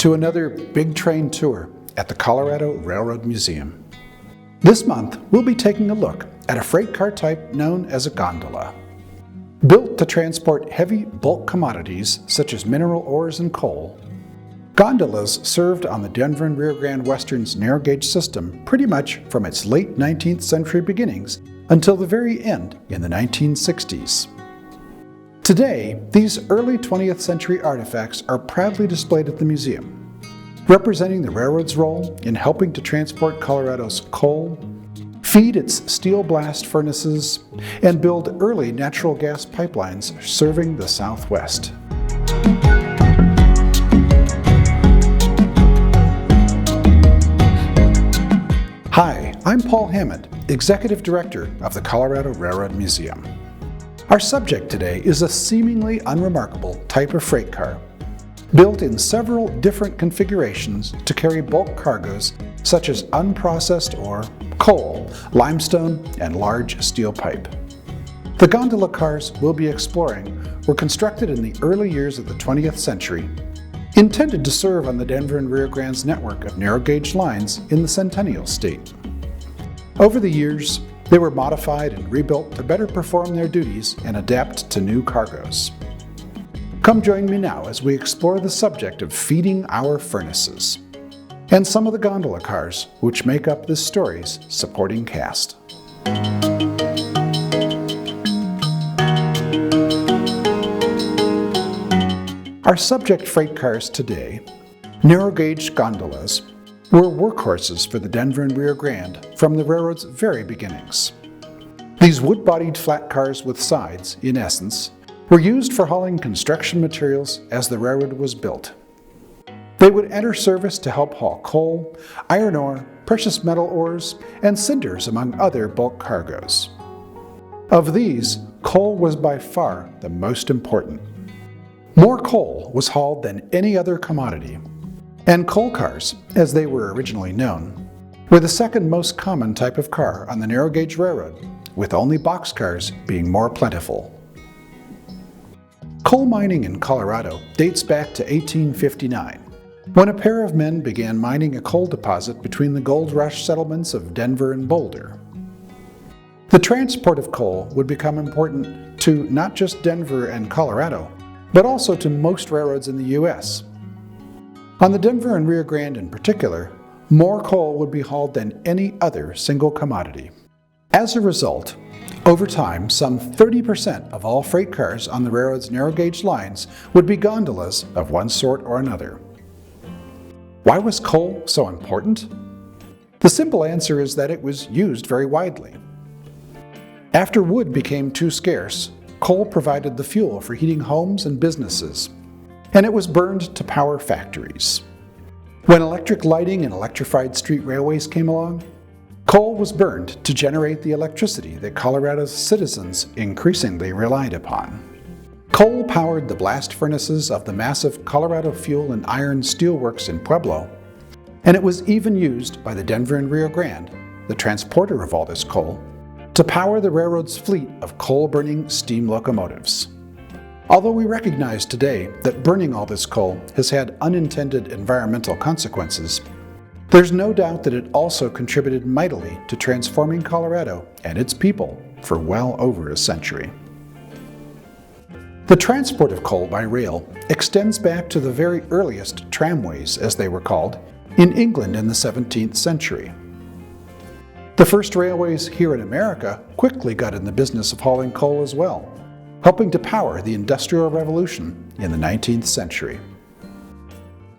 to another Big Train tour at the Colorado Railroad Museum. This month, we'll be taking a look at a freight car type known as a gondola. Built to transport heavy bulk commodities such as mineral ores and coal, gondolas served on the Denver and Rio Grande Western's narrow gauge system pretty much from its late 19th century beginnings until the very end in the 1960s. Today, these early 20th century artifacts are proudly displayed at the museum, representing the railroad's role in helping to transport Colorado's coal, feed its steel blast furnaces, and build early natural gas pipelines serving the Southwest. Hi, I'm Paul Hammond, Executive Director of the Colorado Railroad Museum. Our subject today is a seemingly unremarkable type of freight car, built in several different configurations to carry bulk cargoes such as unprocessed ore, coal, limestone, and large steel pipe. The gondola cars we'll be exploring were constructed in the early years of the 20th century, intended to serve on the Denver and Rio Grande's network of narrow gauge lines in the Centennial State. Over the years, they were modified and rebuilt to better perform their duties and adapt to new cargoes. Come join me now as we explore the subject of feeding our furnaces and some of the gondola cars which make up this story's supporting cast. Our subject freight cars today, narrow gauge gondolas, were workhorses for the Denver and Rio Grande from the railroad's very beginnings. These wood-bodied flat cars with sides, in essence, were used for hauling construction materials as the railroad was built. They would enter service to help haul coal, iron ore, precious metal ores, and cinders among other bulk cargoes. Of these, coal was by far the most important. More coal was hauled than any other commodity, and coal cars, as they were originally known, were the second most common type of car on the narrow gauge railroad, with only boxcars being more plentiful. Coal mining in Colorado dates back to 1859, when a pair of men began mining a coal deposit between the gold rush settlements of Denver and Boulder. The transport of coal would become important to not just Denver and Colorado, but also to most railroads in the U.S. On the Denver and Rio Grande in particular, more coal would be hauled than any other single commodity. As a result, over time, some 30% of all freight cars on the railroad's narrow gauge lines would be gondolas of one sort or another. Why was coal so important? The simple answer is that it was used very widely. After wood became too scarce, coal provided the fuel for heating homes and businesses, and it was burned to power factories. When electric lighting and electrified street railways came along, coal was burned to generate the electricity that Colorado's citizens increasingly relied upon. Coal powered the blast furnaces of the massive Colorado Fuel and Iron Steelworks in Pueblo, and it was even used by the Denver and Rio Grande, the transporter of all this coal, to power the railroad's fleet of coal-burning steam locomotives. Although we recognize today that burning all this coal has had unintended environmental consequences, there's no doubt that it also contributed mightily to transforming Colorado and its people for well over a century. The transport of coal by rail extends back to the very earliest tramways, as they were called, in England in the 17th century. The first railways here in America quickly got in the business of hauling coal as well, helping to power the Industrial Revolution in the 19th century.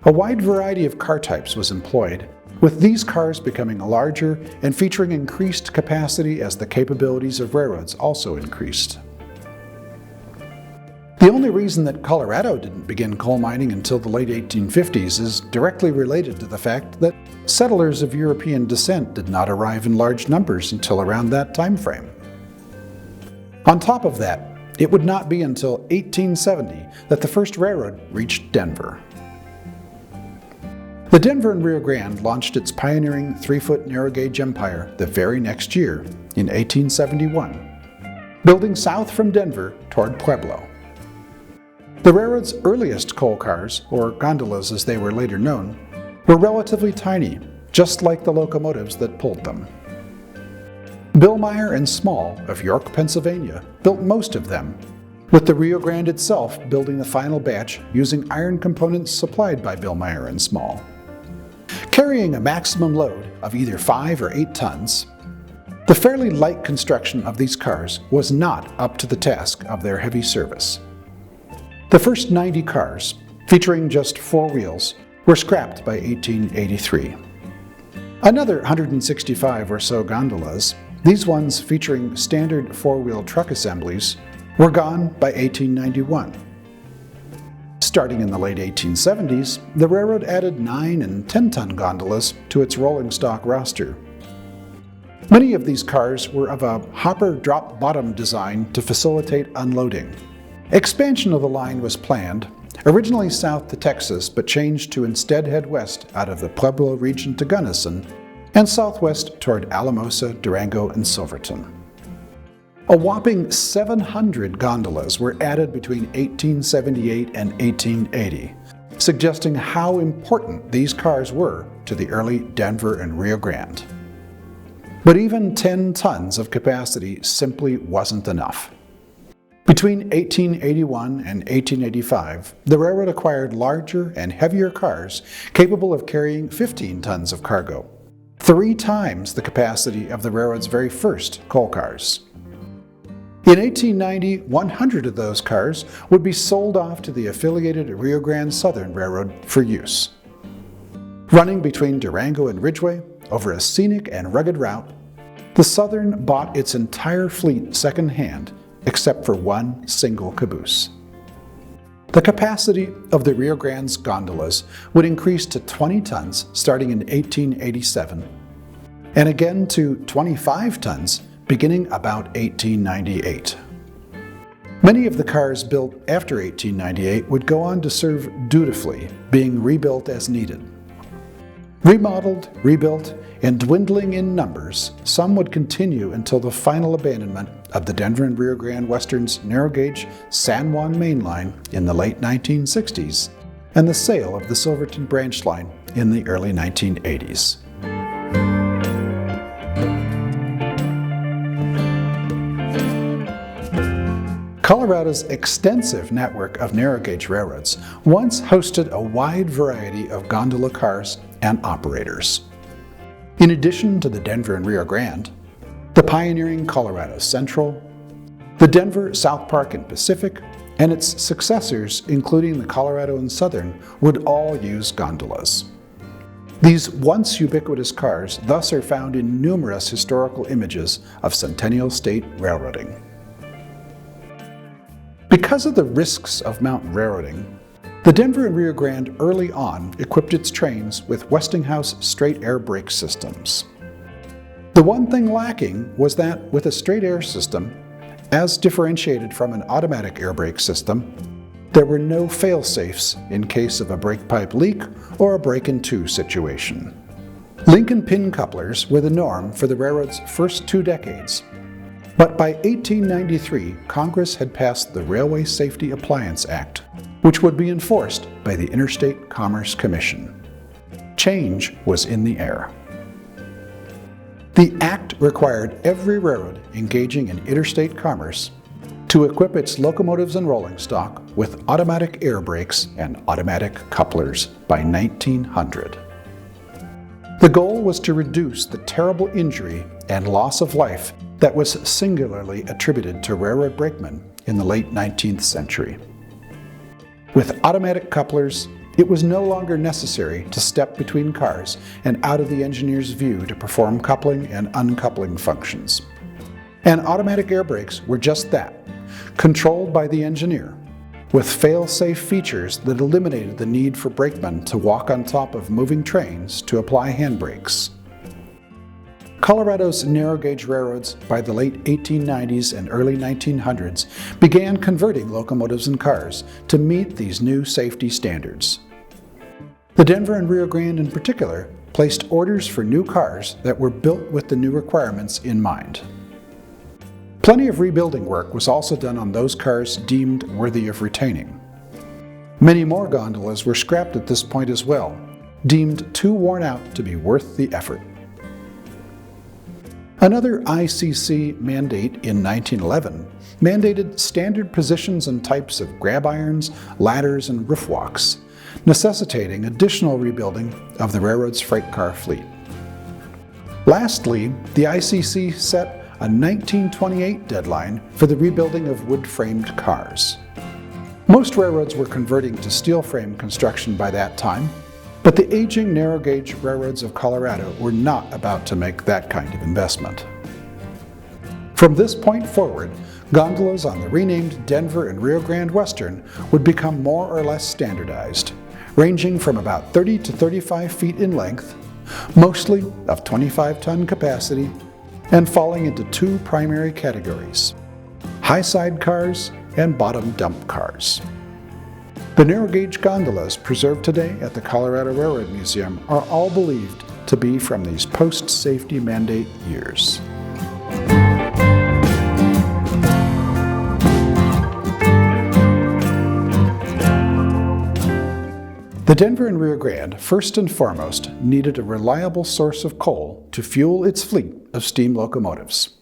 A wide variety of car types was employed, with these cars becoming larger and featuring increased capacity as the capabilities of railroads also increased. The only reason that Colorado didn't begin coal mining until the late 1850s is directly related to the fact that settlers of European descent did not arrive in large numbers until around that time frame. On top of that, it would not be until 1870 that the first railroad reached Denver. The Denver and Rio Grande launched its pioneering 3-foot narrow gauge empire the very next year, in 1871, building south from Denver toward Pueblo. The railroad's earliest coal cars, or gondolas as they were later known, were relatively tiny, just like the locomotives that pulled them. Billmeyer and Small of York, Pennsylvania, built most of them, with the Rio Grande itself building the final batch using iron components supplied by Billmeyer and Small. Carrying a maximum load of either 5 or 8 tons, the fairly light construction of these cars was not up to the task of their heavy service. The first 90 cars, featuring just 4 wheels, were scrapped by 1883. Another 165 or so gondolas, these ones featuring standard 4-wheel truck assemblies, were gone by 1891. Starting in the late 1870s, the railroad added 9 and 10-ton gondolas to its rolling stock roster. Many of these cars were of a hopper drop bottom design to facilitate unloading. Expansion of the line was planned, originally south to Texas but changed to instead head west out of the Pueblo region to Gunnison and southwest toward Alamosa, Durango, and Silverton. A whopping 700 gondolas were added between 1878 and 1880, suggesting how important these cars were to the early Denver and Rio Grande. But even 10 tons of capacity simply wasn't enough. Between 1881 and 1885, the railroad acquired larger and heavier cars capable of carrying 15 tons of cargo, 3 times the capacity of the railroad's very first coal cars. In 1890, 100 of those cars would be sold off to the affiliated Rio Grande Southern Railroad for use. Running between Durango and Ridgway over a scenic and rugged route, the Southern bought its entire fleet second-hand except for one single caboose. The capacity of the Rio Grande's gondolas would increase to 20 tons starting in 1887, and again to 25 tons beginning about 1898. Many of the cars built after 1898 would go on to serve dutifully, being rebuilt as needed. Remodeled, rebuilt, and dwindling in numbers, some would continue until the final abandonment of the Denver and Rio Grande Western's narrow-gauge San Juan main line in the late 1960s and the sale of the Silverton branch line in the early 1980s. Colorado's extensive network of narrow-gauge railroads once hosted a wide variety of gondola cars and operators. In addition to the Denver and Rio Grande, the pioneering Colorado Central, the Denver, South Park, and Pacific, and its successors, including the Colorado and Southern, would all use gondolas. These once ubiquitous cars thus are found in numerous historical images of Centennial State railroading. Because of the risks of mountain railroading, the Denver and Rio Grande early on equipped its trains with Westinghouse straight air brake systems. The one thing lacking was that with a straight air system, as differentiated from an automatic air brake system, there were no fail-safes in case of a brake pipe leak or a break-in-two situation. Link and pin couplers were the norm for the railroad's first 2 decades. But by 1893, Congress had passed the Railway Safety Appliance Act, which would be enforced by the Interstate Commerce Commission. Change was in the air. The act required every railroad engaging in interstate commerce to equip its locomotives and rolling stock with automatic air brakes and automatic couplers by 1900. The goal was to reduce the terrible injury and loss of life that was singularly attributed to railroad brakemen in the late 19th century. With automatic couplers, it was no longer necessary to step between cars and out of the engineer's view to perform coupling and uncoupling functions. And automatic air brakes were just that, controlled by the engineer, with fail-safe features that eliminated the need for brakemen to walk on top of moving trains to apply handbrakes. Colorado's narrow-gauge railroads by the late 1890s and early 1900s began converting locomotives and cars to meet these new safety standards. The Denver and Rio Grande in particular placed orders for new cars that were built with the new requirements in mind. Plenty of rebuilding work was also done on those cars deemed worthy of retaining. Many more gondolas were scrapped at this point as well, deemed too worn out to be worth the effort. Another ICC mandate in 1911 mandated standard positions and types of grab irons, ladders, and roof walks, necessitating additional rebuilding of the railroad's freight car fleet. Lastly, the ICC set a 1928 deadline for the rebuilding of wood-framed cars. Most railroads were converting to steel frame construction by that time, but the aging narrow-gauge railroads of Colorado were not about to make that kind of investment. From this point forward, gondolas on the renamed Denver and Rio Grande Western would become more or less standardized, ranging from about 30 to 35 feet in length, mostly of 25-ton capacity, and falling into two primary categories: high-side cars and bottom dump cars. The narrow-gauge gondolas preserved today at the Colorado Railroad Museum are all believed to be from these post-safety mandate years. The Denver and Rio Grande, first and foremost, needed a reliable source of coal to fuel its fleet of steam locomotives.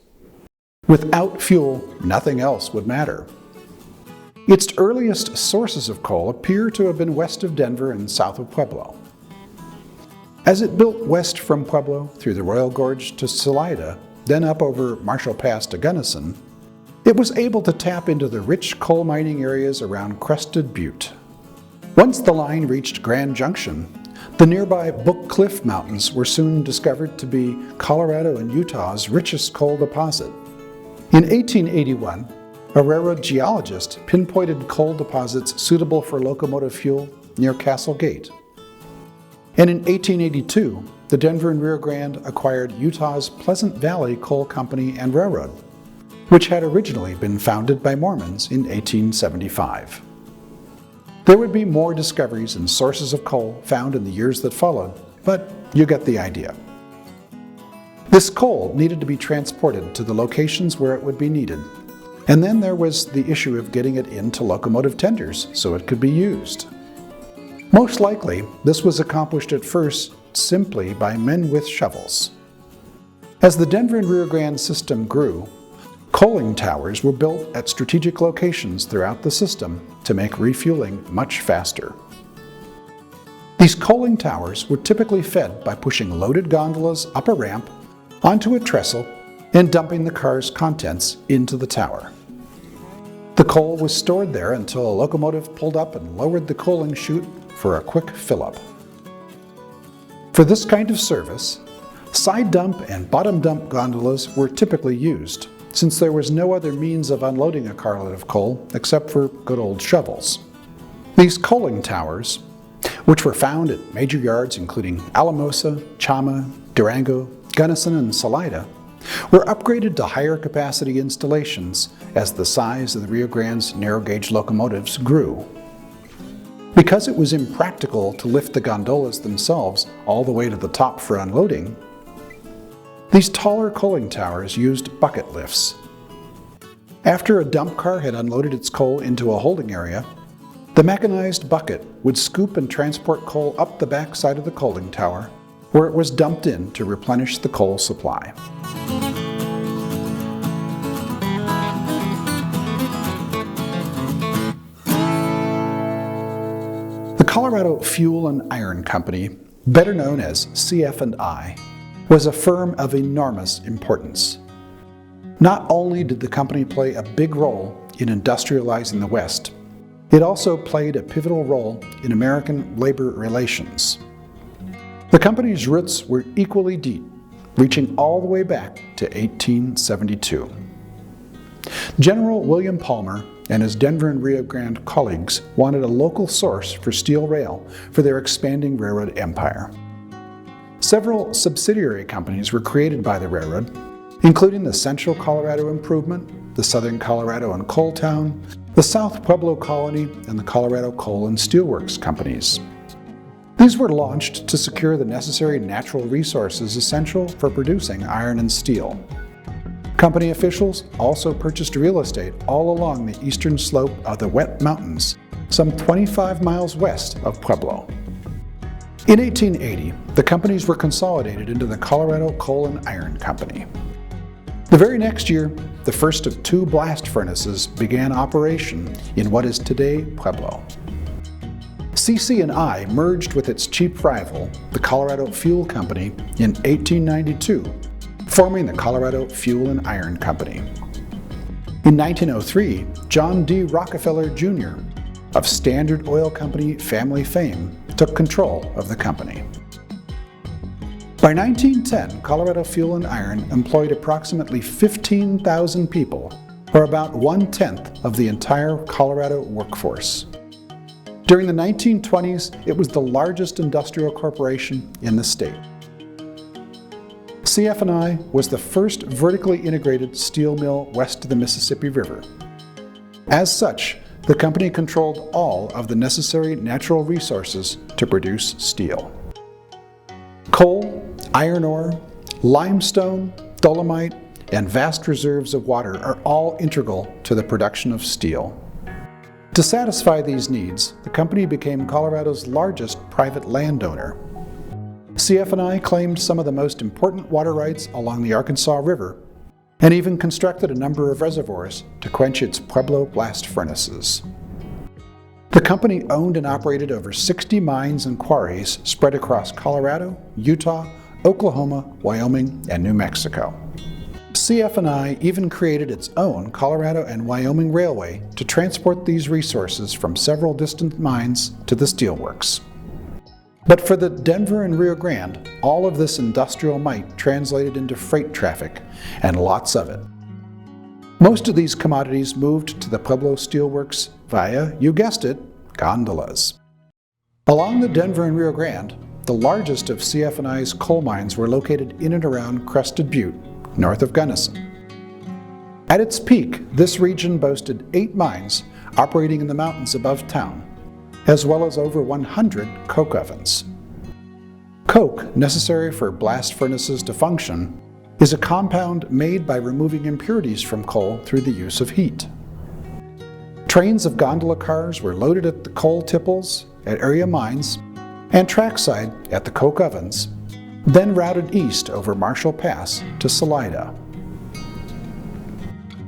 Without fuel, nothing else would matter. Its earliest sources of coal appear to have been west of Denver and south of Pueblo. As it built west from Pueblo through the Royal Gorge to Salida, then up over Marshall Pass to Gunnison, it was able to tap into the rich coal mining areas around Crested Butte. Once the line reached Grand Junction, the nearby Book Cliff Mountains were soon discovered to be Colorado and Utah's richest coal deposit. In 1881, a railroad geologist pinpointed coal deposits suitable for locomotive fuel near Castle Gate. And in 1882, the Denver and Rio Grande acquired Utah's Pleasant Valley Coal Company and Railroad, which had originally been founded by Mormons in 1875. There would be more discoveries and sources of coal found in the years that followed, but you get the idea. This coal needed to be transported to the locations where it would be needed, and then there was the issue of getting it into locomotive tenders so it could be used. Most likely, this was accomplished at first simply by men with shovels. As the Denver and Rio Grande system grew, coaling towers were built at strategic locations throughout the system to make refueling much faster. These coaling towers were typically fed by pushing loaded gondolas up a ramp onto a trestle and dumping the car's contents into the tower. The coal was stored there until a locomotive pulled up and lowered the coaling chute for a quick fill-up. For this kind of service, side dump and bottom dump gondolas were typically used, since there was no other means of unloading a carload of coal except for good old shovels. These coaling towers, which were found at major yards including Alamosa, Chama, Durango, Gunnison, and Salida, were upgraded to higher capacity installations as the size of the Rio Grande's narrow-gauge locomotives grew. Because it was impractical to lift the gondolas themselves all the way to the top for unloading, these taller coaling towers used bucket lifts. After a dump car had unloaded its coal into a holding area, the mechanized bucket would scoop and transport coal up the back side of the coaling tower, where it was dumped in to replenish the coal supply. The Colorado Fuel and Iron Company, better known as CF&I, was a firm of enormous importance. Not only did the company play a big role in industrializing the West, it also played a pivotal role in American labor relations. The company's roots were equally deep, reaching all the way back to 1872. General William Palmer and his Denver and Rio Grande colleagues wanted a local source for steel rail for their expanding railroad empire. Several subsidiary companies were created by the railroad, including the Central Colorado Improvement, the Southern Colorado and Coal Town, the South Pueblo Colony, and the Colorado Coal and Steelworks Companies. These were launched to secure the necessary natural resources essential for producing iron and steel. Company officials also purchased real estate all along the eastern slope of the Wet Mountains some 25 miles west of Pueblo. In 1880, the companies were consolidated into the Colorado Coal and Iron Company. The very next year, the first of two blast furnaces began operation in what is today Pueblo. CC&I merged with its cheap rival, the Colorado Fuel Company, in 1892, forming the Colorado Fuel and Iron Company. In 1903, John D. Rockefeller Jr. of Standard Oil Company family fame took control of the company. By 1910, Colorado Fuel and Iron employed approximately 15,000 people, or about 1/10 of the entire Colorado workforce. During the 1920s, it was the largest industrial corporation in the state. CF&I was the first vertically integrated steel mill west of the Mississippi River. As such, the company controlled all of the necessary natural resources to produce steel. Coal, iron ore, limestone, dolomite, and vast reserves of water are all integral to the production of steel. To satisfy these needs, the company became Colorado's largest private landowner. CF&I claimed some of the most important water rights along the Arkansas River, and even constructed a number of reservoirs to quench its Pueblo blast furnaces. The company owned and operated over 60 mines and quarries spread across Colorado, Utah, Oklahoma, Wyoming, and New Mexico. CF&I even created its own Colorado and Wyoming Railway to transport these resources from several distant mines to the steelworks. But for the Denver and Rio Grande, all of this industrial might translated into freight traffic, and lots of it. Most of these commodities moved to the Pueblo Steelworks via, you guessed it, gondolas. Along the Denver and Rio Grande, the largest of CF&I's coal mines were located in and around Crested Butte, north of Gunnison. At its peak, this region boasted 8 mines operating in the mountains above town, as well as over 100 coke ovens. Coke, necessary for blast furnaces to function, is a compound made by removing impurities from coal through the use of heat. Trains of gondola cars were loaded at the coal tipples at area mines and trackside at the coke ovens, then routed east over Marshall Pass to Salida.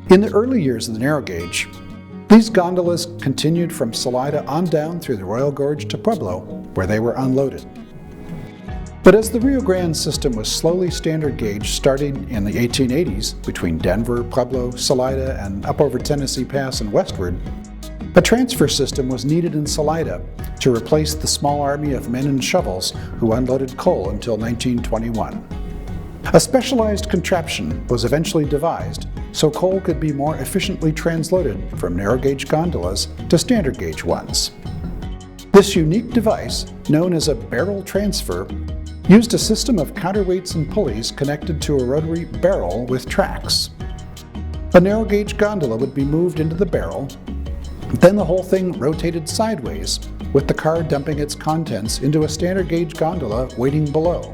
In the early years of the narrow gauge, these gondolas continued from Salida on down through the Royal Gorge to Pueblo, where they were unloaded. But as the Rio Grande system was slowly standard gauge starting in the 1880s between Denver, Pueblo, Salida, and up over Tennessee Pass and westward, a transfer system was needed in Salida to replace the small army of men and shovels who unloaded coal until 1921. A specialized contraption was eventually devised so coal could be more efficiently transloaded from narrow gauge gondolas to standard gauge ones. This unique device, known as a barrel transfer, used a system of counterweights and pulleys connected to a rotary barrel with tracks. A narrow gauge gondola would be moved into the barrel, then the whole thing rotated sideways, with the car dumping its contents into a standard gauge gondola waiting below.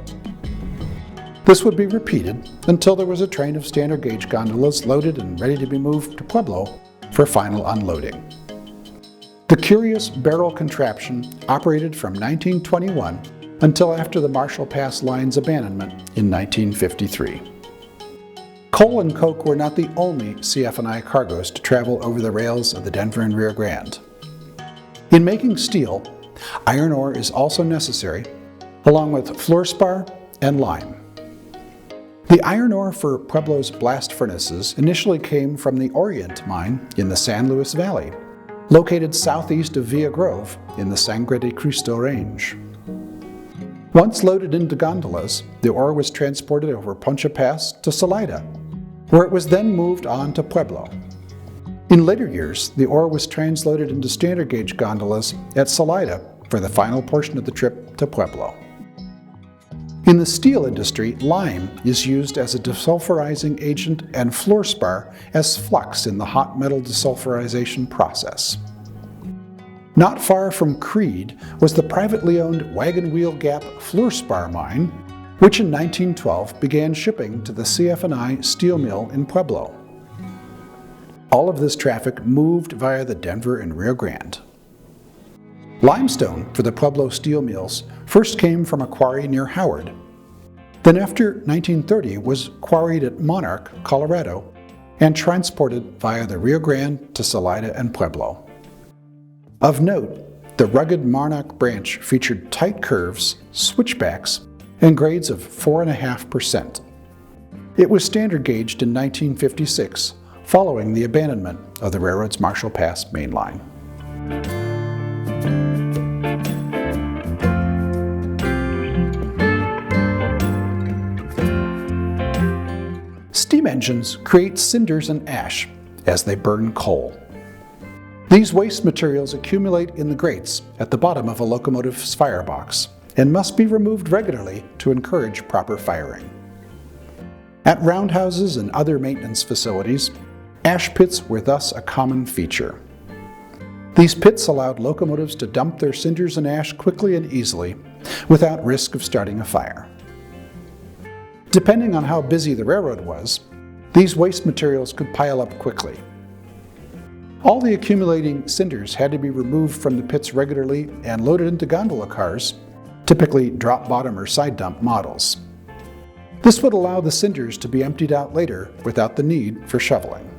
This would be repeated until there was a train of standard gauge gondolas loaded and ready to be moved to Pueblo for final unloading. The curious barrel contraption operated from 1921 until after the Marshall Pass Line's abandonment in 1953. Coal and coke were not the only CF&I cargoes to travel over the rails of the Denver and Rio Grande. In making steel, iron ore is also necessary, along with fluorspar and lime. The iron ore for Pueblo's blast furnaces initially came from the Orient mine in the San Luis Valley, located southeast of Villa Grove in the Sangre de Cristo Range. Once loaded into gondolas, the ore was transported over Poncha Pass to Salida, where it was then moved on to Pueblo. In later years, the ore was transloaded into standard gauge gondolas at Salida for the final portion of the trip to Pueblo. In the steel industry, lime is used as a desulfurizing agent and fluorspar as flux in the hot metal desulfurization process. Not far from Creede was the privately owned Wagon Wheel Gap fluorspar mine, which in 1912 began shipping to the CF&I steel mill in Pueblo. All of this traffic moved via the Denver and Rio Grande. Limestone for the Pueblo steel mills first came from a quarry near Howard. Then after 1930 was quarried at Monarch, Colorado, and transported via the Rio Grande to Salida and Pueblo. Of note, the rugged Monarch branch featured tight curves, switchbacks, and grades of 4.5%. It was standard gauged in 1956, following the abandonment of the railroad's Marshall Pass main line. Steam engines create cinders and ash as they burn coal. These waste materials accumulate in the grates at the bottom of a locomotive's firebox and must be removed regularly to encourage proper firing. At roundhouses and other maintenance facilities, ash pits were thus a common feature. These pits allowed locomotives to dump their cinders and ash quickly and easily without risk of starting a fire. Depending on how busy the railroad was, these waste materials could pile up quickly. All the accumulating cinders had to be removed from the pits regularly and loaded into gondola cars, typically drop bottom or side dump models. This would allow the cinders to be emptied out later without the need for shoveling.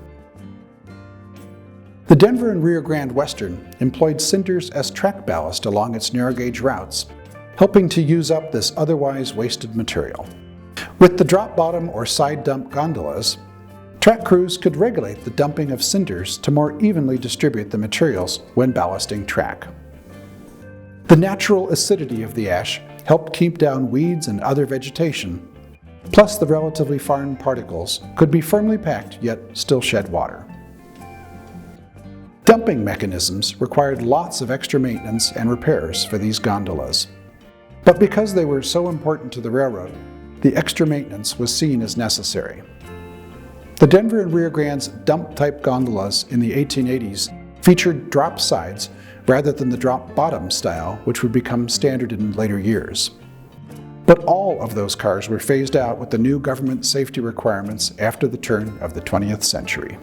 The Denver and Rio Grande Western employed cinders as track ballast along its narrow gauge routes, helping to use up this otherwise wasted material. With the drop bottom or side dump gondolas, track crews could regulate the dumping of cinders to more evenly distribute the materials when ballasting track. The natural acidity of the ash helped keep down weeds and other vegetation, plus the relatively fine particles could be firmly packed yet still shed water. Dumping mechanisms required lots of extra maintenance and repairs for these gondolas. But because they were so important to the railroad, the extra maintenance was seen as necessary. The Denver and Rio Grande's dump-type gondolas in the 1880s featured drop sides rather than the drop bottom style, which would become standard in later years. But all of those cars were phased out with the new government safety requirements after the turn of the 20th century.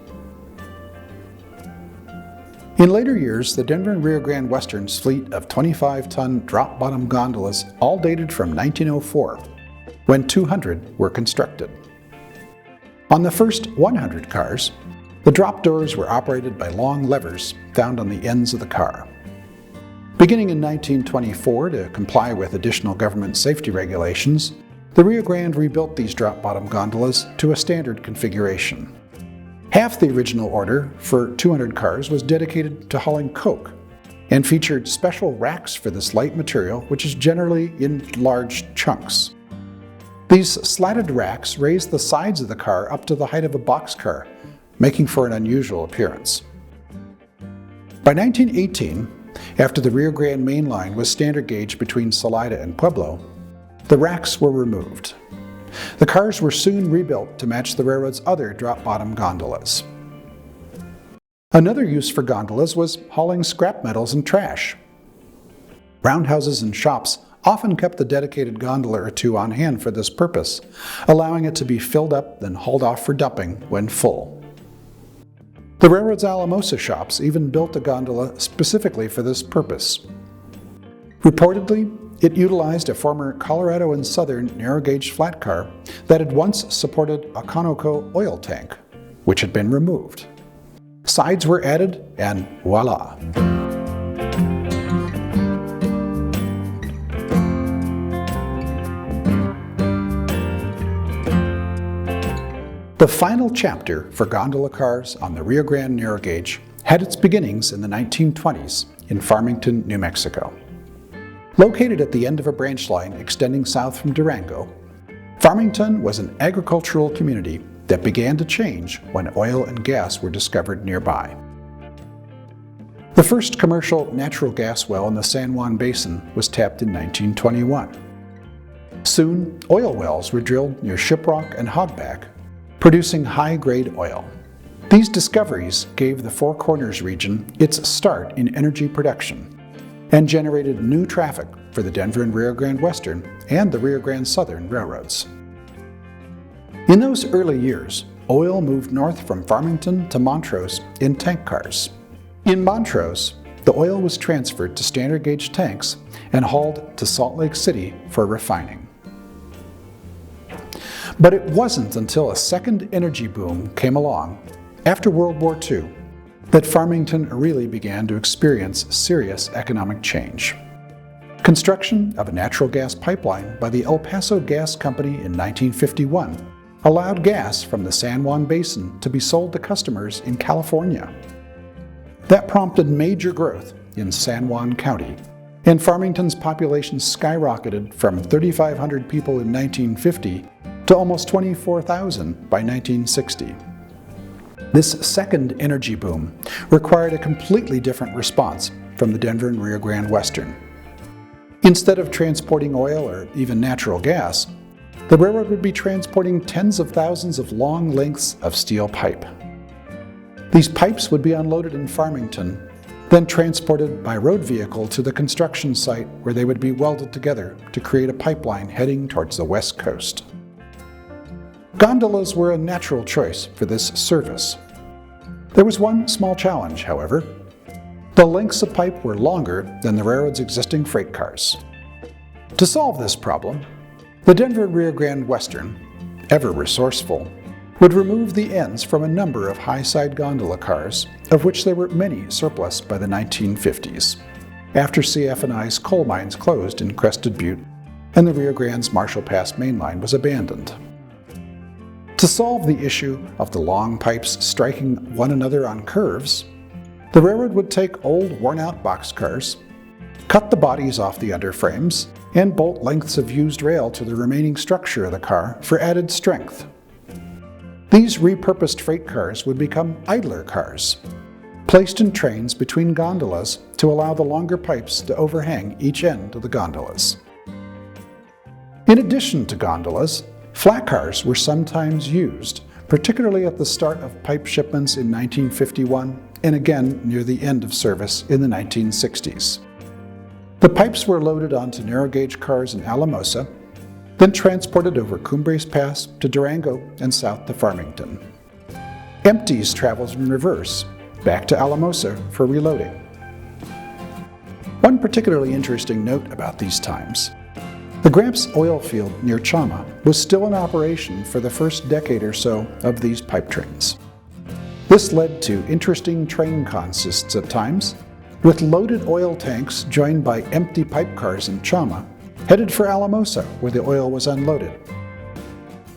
In later years, the Denver and Rio Grande Western's fleet of 25-ton drop-bottom gondolas all dated from 1904, when 200 were constructed. On the first 100 cars, the drop doors were operated by long levers found on the ends of the car. Beginning in 1924 to comply with additional government safety regulations, the Rio Grande rebuilt these drop-bottom gondolas to a standard configuration. Half the original order, for 200 cars, was dedicated to hauling coke and featured special racks for this light material, which is generally in large chunks. These slatted racks raised the sides of the car up to the height of a boxcar, making for an unusual appearance. By 1918, after the Rio Grande main line was standard gauge between Salida and Pueblo, the racks were removed. The cars were soon rebuilt to match the railroad's other drop-bottom gondolas. Another use for gondolas was hauling scrap metals and trash. Roundhouses and shops often kept a dedicated gondola or two on hand for this purpose, allowing it to be filled up then hauled off for dumping when full. The railroad's Alamosa shops even built a gondola specifically for this purpose. Reportedly, it utilized a former Colorado and Southern narrow-gauge flat car that had once supported a Conoco oil tank, which had been removed. Sides were added, and voila! The final chapter for gondola cars on the Rio Grande narrow gauge had its beginnings in the 1920s in Farmington, New Mexico. Located at the end of a branch line extending south from Durango, Farmington was an agricultural community that began to change when oil and gas were discovered nearby. The first commercial natural gas well in the San Juan Basin was tapped in 1921. Soon, oil wells were drilled near Shiprock and Hogback, producing high-grade oil. These discoveries gave the Four Corners region its start in energy production and generated new traffic for the Denver and Rio Grande Western and the Rio Grande Southern railroads. In those early years, oil moved north from Farmington to Montrose in tank cars. In Montrose, the oil was transferred to standard gauge tanks and hauled to Salt Lake City for refining. But it wasn't until a second energy boom came along, after World War II, that Farmington really began to experience serious economic change. Construction of a natural gas pipeline by the El Paso Gas Company in 1951 allowed gas from the San Juan Basin to be sold to customers in California. That prompted major growth in San Juan County, and Farmington's population skyrocketed from 3,500 people in 1950 to almost 24,000 by 1960. This second energy boom required a completely different response from the Denver and Rio Grande Western. Instead of transporting oil or even natural gas, the railroad would be transporting tens of thousands of long lengths of steel pipe. These pipes would be unloaded in Farmington, then transported by road vehicle to the construction site where they would be welded together to create a pipeline heading towards the west coast. Gondolas were a natural choice for this service. There was one small challenge, however. The lengths of pipe were longer than the railroad's existing freight cars. To solve this problem, the Denver Rio Grande Western, ever resourceful, would remove the ends from a number of high-side gondola cars, of which there were many surplus by the 1950s, after CF&I's coal mines closed in Crested Butte and the Rio Grande's Marshall Pass mainline was abandoned. To solve the issue of the long pipes striking one another on curves, the railroad would take old worn-out boxcars, cut the bodies off the underframes, and bolt lengths of used rail to the remaining structure of the car for added strength. These repurposed freight cars would become idler cars, placed in trains between gondolas to allow the longer pipes to overhang each end of the gondolas. In addition to gondolas, flat cars were sometimes used, particularly at the start of pipe shipments in 1951 and again near the end of service in the 1960s. The pipes were loaded onto narrow-gauge cars in Alamosa, then transported over Cumbres Pass to Durango and south to Farmington. Empties traveled in reverse, back to Alamosa for reloading. One particularly interesting note about these times: the Gramps oil field near Chama was still in operation for the first decade or so of these pipe trains. This led to interesting train consists at times, with loaded oil tanks joined by empty pipe cars in Chama, headed for Alamosa where the oil was unloaded.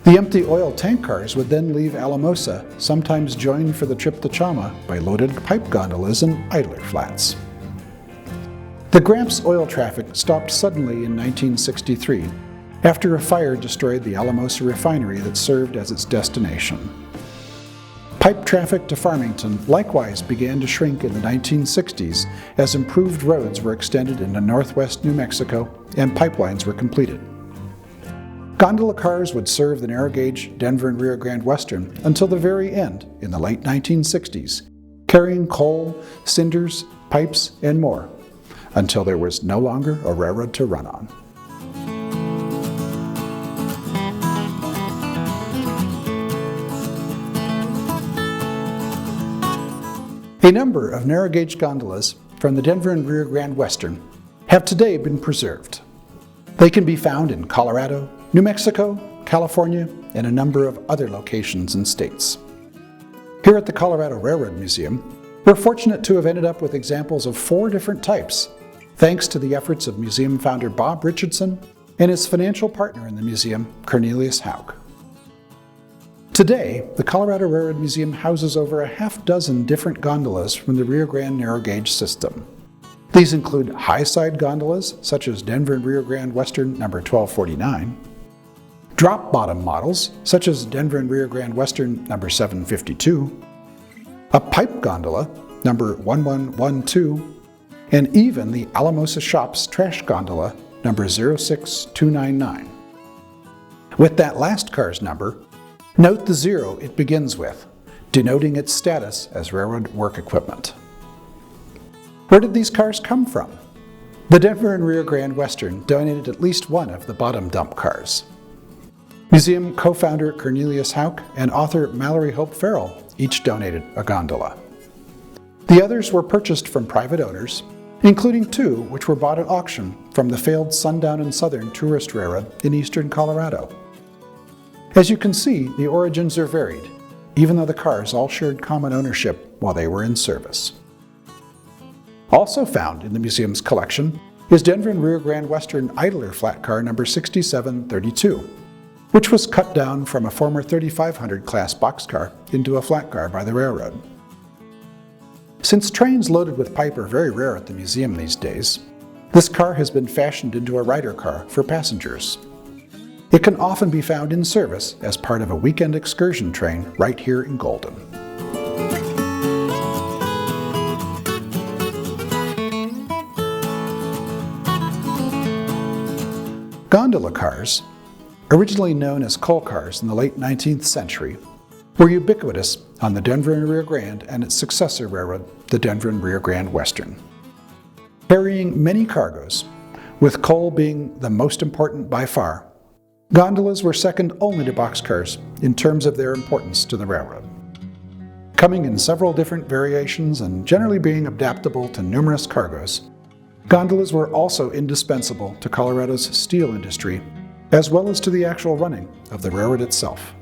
The empty oil tank cars would then leave Alamosa, sometimes joined for the trip to Chama by loaded pipe gondolas and idler flats. The Gramps oil traffic stopped suddenly in 1963 after a fire destroyed the Alamosa refinery that served as its destination. Pipe traffic to Farmington likewise began to shrink in the 1960s as improved roads were extended into northwest New Mexico and pipelines were completed. Gondola cars would serve the narrow-gauge Denver and Rio Grande Western until the very end in the late 1960s, carrying coal, cinders, pipes, and more, until there was no longer a railroad to run on. A number of narrow-gauge gondolas from the Denver and Rio Grande Western have today been preserved. They can be found in Colorado, New Mexico, California, and a number of other locations and states. Here at the Colorado Railroad Museum, we're fortunate to have ended up with examples of 4 different types, thanks to the efforts of museum founder Bob Richardson and his financial partner in the museum, Cornelius Hauk. Today, the Colorado Railroad Museum houses over a half-dozen different gondolas from the Rio Grande narrow gauge system. These include high-side gondolas, such as Denver and Rio Grande Western number 1249, drop-bottom models, such as Denver and Rio Grande Western number 752, a pipe gondola, number 1112, and even the Alamosa Shops trash gondola, number 06299. With that last car's number, note the 0 it begins with, denoting its status as railroad work equipment. Where did these cars come from? The Denver and Rio Grande Western donated at least one of the bottom dump cars. Museum co-founder Cornelius Hauk and author Mallory Hope Farrell each donated a gondola. The others were purchased from private owners, including two which were bought at auction from the failed Sundown and Southern Tourist Railroad in eastern Colorado. As you can see, the origins are varied, even though the cars all shared common ownership while they were in service. Also found in the museum's collection is Denver Rio Grande Western idler flat car number 6732, which was cut down from a former 3500 class boxcar into a flat car by the railroad. Since trains loaded with pipe are very rare at the museum these days, this car has been fashioned into a rider car for passengers. It can often be found in service as part of a weekend excursion train right here in Golden. Gondola cars, originally known as coal cars in the late 19th century, were ubiquitous on the Denver and Rio Grande and its successor railroad, the Denver and Rio Grande Western. Carrying many cargoes, with coal being the most important by far, gondolas were second only to boxcars in terms of their importance to the railroad. Coming in several different variations and generally being adaptable to numerous cargoes, gondolas were also indispensable to Colorado's steel industry, as well as to the actual running of the railroad itself.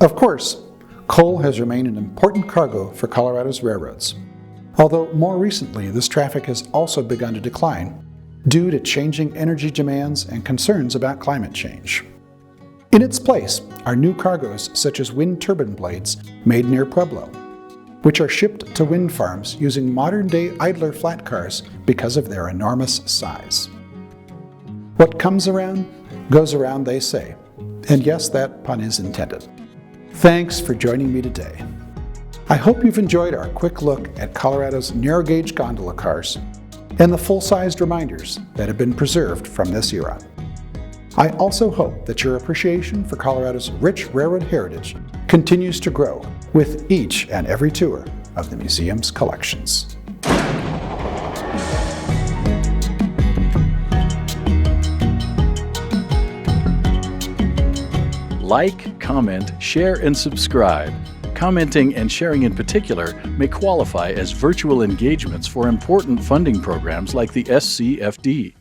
Of course, coal has remained an important cargo for Colorado's railroads, although more recently this traffic has also begun to decline due to changing energy demands and concerns about climate change. In its place are new cargoes such as wind turbine blades made near Pueblo, which are shipped to wind farms using modern-day idler flat cars because of their enormous size. What comes around, goes around, they say. And yes, that pun is intended. Thanks for joining me today. I hope you've enjoyed our quick look at Colorado's narrow-gauge gondola cars and the full-sized reminders that have been preserved from this era. I also hope that your appreciation for Colorado's rich railroad heritage continues to grow with each and every tour of the museum's collections. Like, comment, share, and subscribe. Commenting and sharing in particular may qualify as virtual engagements for important funding programs like the SCFD.